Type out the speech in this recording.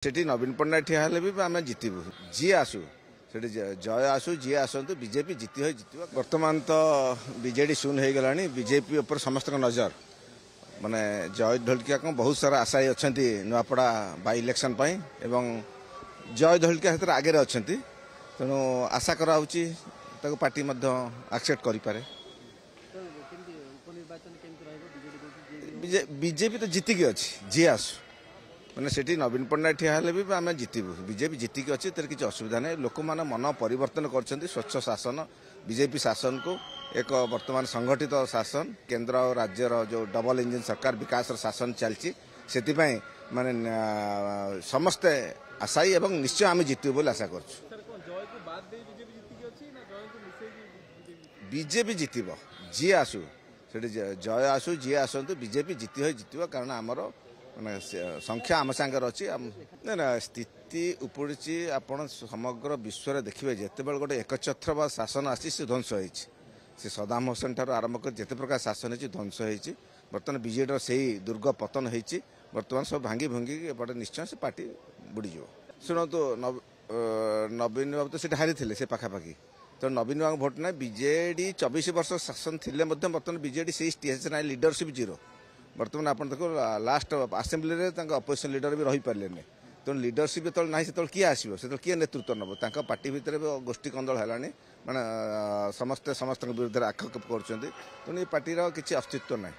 सेठी नवीन पट्टनायक ठिया हेले भी आम जितबू जी आसू से जय आसू जी आसतु बीजेपी जीति हो जीत बर्तमान तो बीजेडी शून्य हो गला बीजेपी उपर समस्त नजर माने जय ढोलकिया को बहुत सारा आशायी अच्छा नुआपड़ा बाई इलेक्शन एवं जय ढोलकिया से आगे अच्छा तेणु आशा कराऊँगी पार्टी एक्सेप्ट करें बीजेपी तो जीतिकी अच्छी जी आसू मैंने सेठी नवीन पट्टनायक ठिया हेले भी आम जितबू बीजेपी जीतिकी अच्छी तेरे किसी असुविधा नहीं लोक मैंने मन परिवर्तन कर स्वच्छ शासन बीजेपी शासन को एक वर्तमान संगठित शासन केंद्र और राज्यर जो डबल इंजिन सरकार विकास शासन चलती से माने समस्ते आशायी एवं निश्चय आम जितबू बोली आशा कर बीजेपी जीतब जी आसू से जय आसू जी आसतु बीजेपी जीति हो जीत कारण आमर संख्या आम सांगर अच्छी ना स्थिति उपड़ी आपण समग्र विश्व देखिए जिते बड़े गोटे एकछत्र शासन आसी ध्वंस होती से सदाम हुसैन ठार आरंभ कर जिते प्रकार शासन होती ध्वंस होती बर्तमान बीजेडी से दुर्ग पतन होती बर्तमान सब भांगी भंगी एपटे निश्चय से पार्टी बुड़ीज शुणु नवीन बाबू तो सीट हारी से पाखापाखि तो नवीन बाबू भोट ना बीजेडी 24 वर्ष शासन थे बर्तमान बीजेडी से लीडरशिप जीरो बर्तमान आप देखो लास्ट आसेम्बली अपोजिशन लीडर भी रही पारे तेणु लीडरशिप जो ना से किए आसो से किए नेतृत्व नब पार्टी भितर गोष्ठी कंदल है माने समस्त विरुद्ध आक्षेप कर पार्टी किसी अस्तित्व ना।